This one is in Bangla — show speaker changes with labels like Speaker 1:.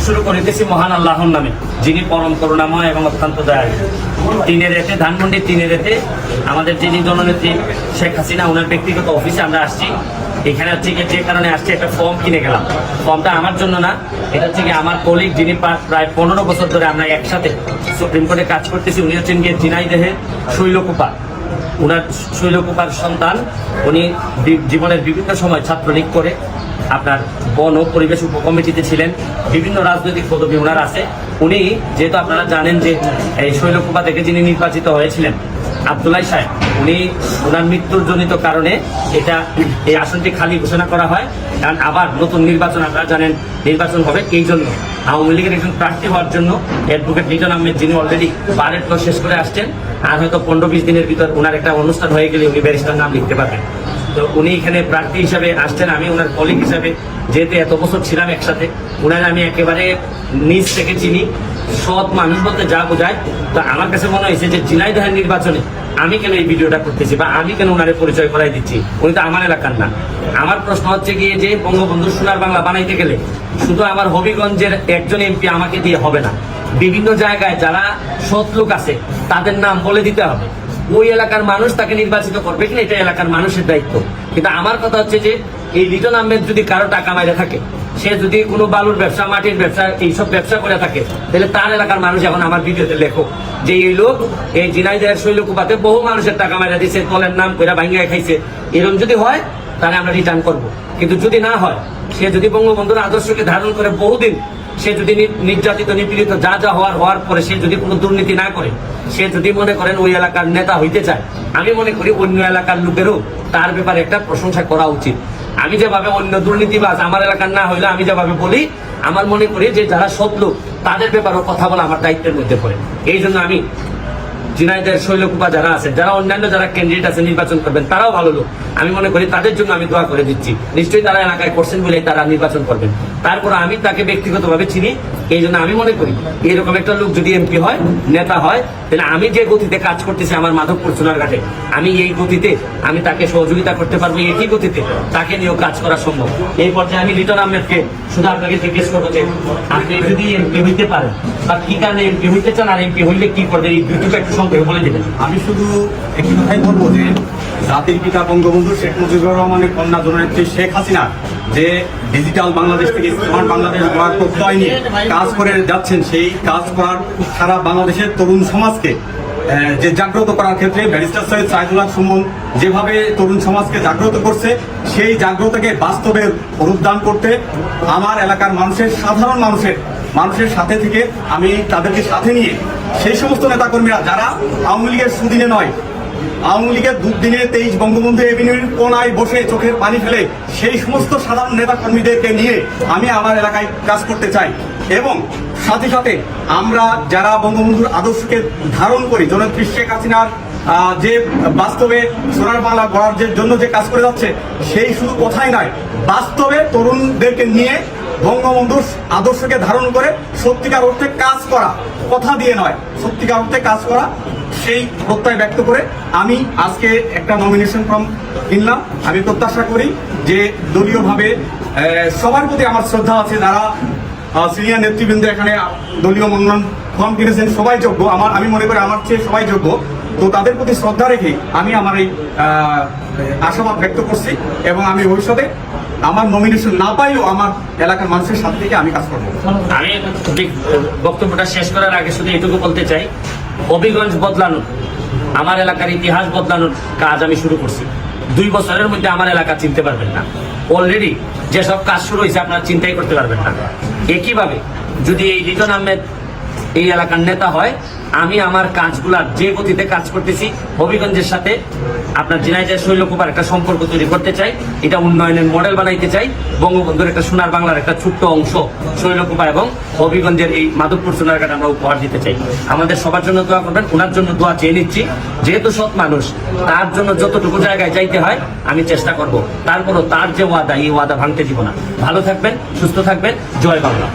Speaker 1: শুরু করিতেছি মহান আল্লাহর নামে, যিনি পরম করুণাময় এবং অত্যন্ত দয়ালু। তিনেরেতে ধানমন্ডি তিনেরেতে আমাদের যিনি জননেত্রী শেখ হাসিনা ওনার ব্যক্তিগত অফিসে আমরা আসছি। এখানে হচ্ছে গিয়ে যে কারণে আসছি, একটা ফর্ম কিনে গেলাম। ফর্মটা আমার জন্য না, এটা হচ্ছে গিয়ে আমার কলিগ যিনি প্রায় 15 বছর ধরে আমরা একসাথে সুপ্রিম কোর্টে কাজ করতেছি। উনি হচ্ছেন গিয়ে ঝিনাইদহে শৈলকুপা, ওনার শৈলকুপার সন্তান। উনি জীবনের বিভিন্ন সময় ছাত্রলীগ করে আপনার বন ও পরিবেশ উপকমিটিতে ছিলেন, বিভিন্ন রাজনৈতিক পদবি ওনার আছে। উনি যেহেতু আপনারা জানেন যে এই শৈলকুপা থেকে যিনি নির্বাচিত হয়েছিলেন আব্দুল্লাহ সাহেব, উনি ওনার মৃত্যুর জনিত কারণে এই আসনটি খালি ঘোষণা করা হয়। কারণ আবার নতুন নির্বাচন, আপনারা জানেন নির্বাচন হবে, এই জন্য আওয়ামী লীগের একজন প্রার্থী হওয়ার জন্য অ্যাডভোকেট লিটন আহমেদ, যিনি অলরেডি বারের ক্লাস শেষ করে আসছেন, আর হয়তো 15-20 দিনের ভিতর ওনার একটা অনুষ্ঠান হয়ে গেলে উনি ব্যারিস্টার নাম লিখতে পারবেন। তো উনি এখানে প্রার্থী হিসাবে আসছেন। আমি ওনার কলিগ হিসাবে যেহেতু এত বছর ছিলাম একসাথে, ওনার আমি একেবারে নিজ থেকে চিনি। সৎ মানুষ বলতে যা বোঝায়। তো আমার কাছে মনে হয়েছে যে ঝিনাইদহের নির্বাচনে আমি কেন এই ভিডিওটা করতেছি বা আমি কেন ওনারে পরিচয় করাই দিচ্ছি, উনি তো আমার এলাকার না। আমার প্রশ্ন হচ্ছে গিয়ে যে বঙ্গবন্ধু সোনার বাংলা বানাইতে গেলে শুধু আমার হবিগঞ্জের একজন এমপি আমাকে দিয়ে হবে না, বিভিন্ন জায়গায় যারা সৎ লোক আছে তাদের নাম বলে দিতে হবে। ওই এলাকার মানুষ তাকে নির্বাচিত করবে কিনা এটা এলাকার মানুষের দায়িত্ব। কিন্তু আমার কথা হচ্ছে যে এই লিটন আহমেদ যদি কারো টাকা মাইরে থাকে, সে যদি কোনো বালুর ব্যবসা, মাটির ব্যবসা, এইসব ব্যবসা করে থাকে, তাহলে তার এলাকার মানুষ এখন আমার ভিডিওতে লেখো যে এই লোক এই ঝিনাইদহের শৈলকুপাতে বহু মানুষের টাকা মাইরা দিচ্ছে, কলের নাম করে ভাঙ্গিয়া খাইছে। এরকম যদি হয় তাহলে আমরা রিটার্ন করব। কিন্তু যদি না হয়, সে যদি বঙ্গবন্ধুর আদর্শকে ধারণ করে বহুদিন, সে যদি নির্যাতিত নিপীড়িত যা হওয়ার পরে সে যদি কোনো দুর্নীতি না করে, সে যদি মনে করেন ওই এলাকার নেতা হইতে চায়, আমি মনে করি অন্য এলাকার লোকেরও তার ব্যাপারে একটা প্রশংসা করা উচিত। আমি যেভাবে অন্য দুর্নীতিবাজ আমার এলাকার না হইলে আমি যেভাবে বলি, আমার মনে করি যে যারা সৎ লোক তাদের ব্যাপারেও কথা বলা আমার দায়িত্বের মধ্যে পড়ে। এই জন্য আমি ঝিনাইদহের শৈলকুপা যারা আছে, যারা অন্যান্য যারা ক্যান্ডিডেট আছে নির্বাচন করবেন, তারাও ভালো লোক, আমি মনে করি তাদের জন্য আমি দোয়া করে দিচ্ছি। নিশ্চয়ই তারা এলাকায় করছেন বলে তারা নির্বাচন করবেন। তারপর আমি তাকে ব্যক্তিগতভাবে চিনি, এই জন্য আমি মনে করি এরকম একটা লোক যদি এমপি হয়, নেতা হয়, তাহলে আমি যে গতিতে কাজ করতেছি আমার মাধবপুর সোনারঘাটে, আমি এই গতিতে আমি তাকে সহযোগিতা করতে পারবো। একই গতিতে তাকে নিয়েও কাজ করা সম্ভব। এই পর্যায়ে আমি লিটন আহমেদকে শুধু আপনাকে জিজ্ঞেস করবো যে আপনি যদি এমপি হইতে পারেন বা কি কারণে এমপি হইতে চান, আর এমপি হইলে কি করবেন, এই দুটো একটু সংক্ষেপে বলে দেবেন।
Speaker 2: আমি শুধু একটি কথাই বলবো যে জাতির পিতা বঙ্গবন্ধু শেখ মুজিবুর রহমানের কন্যা জননেত্রী শেখ হাসিনা যে ডিজিটাল বাংলাদেশ থেকে স্মার্ট বাংলাদেশ গড়ার প্রত্যয় নিয়ে কাজ করে যাচ্ছেন, সেই কাজ করার সারা বাংলাদেশের তরুণ সমাজকে যে জাগ্রত করার ক্ষেত্রে ব্যারিস্টার সৈয়দ সাইদুল হক সুমন যেভাবে তরুণ সমাজকে জাগ্রত করছে, সেই জাগ্রতকে বাস্তবে রূপদান করতে আমার এলাকার সাধারণ মানুষের সাথে থেকে আমি তাদেরকে সাথে নিয়ে সেই সমস্ত নেতাকর্মীরা যারা আওয়ামী লীগের সুদিনে নয়, আওয়ামী লীগের দুদিনে 23 বঙ্গবন্ধু এভিনিউর কোনায় বসে চোখের পানি ফেলে সেই সমস্ত সাধারণ নেতাকর্মীদেরকে নিয়ে আমি আমার এলাকায় কাজ করতে চাই। এবং সাথে সাথে আমরা যারা বঙ্গবন্ধুর আদর্শকে ধারণ করি, জননেত্রী শেখ হাসিনার যে বাস্তবে সোনার বাংলা গড়ার জন্য যে কাজ করে যাচ্ছে, সেই শুধু কথাই নয়, বাস্তবে তরুণদেরকে নিয়ে বঙ্গবন্ধুর আদর্শকে ধারণ করে সত্যিকার অর্থে কাজ করা, কথা দিয়ে নয়, সত্যিকার অর্থে কাজ করা, সেই প্রত্যয় ব্যক্ত করে আমি আজকে একটা নমিনেশন ফর্ম কিনলাম। আমি প্রত্যাশা করি যে দলীয়ভাবে সবার প্রতি আমার শ্রদ্ধা আছে, যারা সিনিয়র নেতৃবৃন্দ এখানে দলীয় মনোনয়ন ফর্ম কিনেছেন সবাই যোগ্য, আমি মনে করি আমার চেয়ে সবাই যোগ্য। তো তাদের প্রতি শ্রদ্ধা রেখে আমি আমার এই আশাবাদ ব্যক্ত করছি এবং আমি ভবিষ্যতে আমার নমিনেশন না পাইলেও আমার এলাকার মানুষের সাথে থেকে আমি কাজ করবো।
Speaker 1: আমি বক্তব্যটা শেষ করার আগে শুধু এটুকু বলতে চাই, হবিগঞ্জ বদলানোর, আমার এলাকার ইতিহাস বদলানোর কাজ আমি শুরু করছি। 2 বছরের মধ্যে আমার এলাকা চিনতে পারবেন না। অলরেডি যেসব কাজ শুরু হয়েছে আপনারা চিন্তাই করতে পারবেন না। একইভাবে যদি এই লিটন আহমেদ এই এলাকার নেতা হয়, আমি আমার কাজগুলার যে গতিতে কাজ করতেছি হবিগঞ্জের সাথে আপনার ঝিনাইদহের শৈলকুপার একটা সম্পর্ক তৈরি করতে চাই, এটা উন্নয়নের মডেল বানাইতে চাই। বঙ্গবন্ধুর একটা সোনার বাংলার একটা ছোট্ট অংশ শৈলকুপা এবং হবিগঞ্জের এই মাধবপুর সোনারঘাট আমরা উপহার দিতে চাই। আমাদের সবার জন্য দোয়া করবেন, ওনার জন্য দোয়া চেয়ে নিচ্ছি। যেহেতু সৎ মানুষ, তার জন্য যতটুকু জায়গায় যাইতে হয় আমি চেষ্টা করব। তারপরও তার যে ওয়াদা, এই ওয়াদা ভাঙতে দিব না। ভালো থাকবেন, সুস্থ থাকবেন, জয় বাংলা।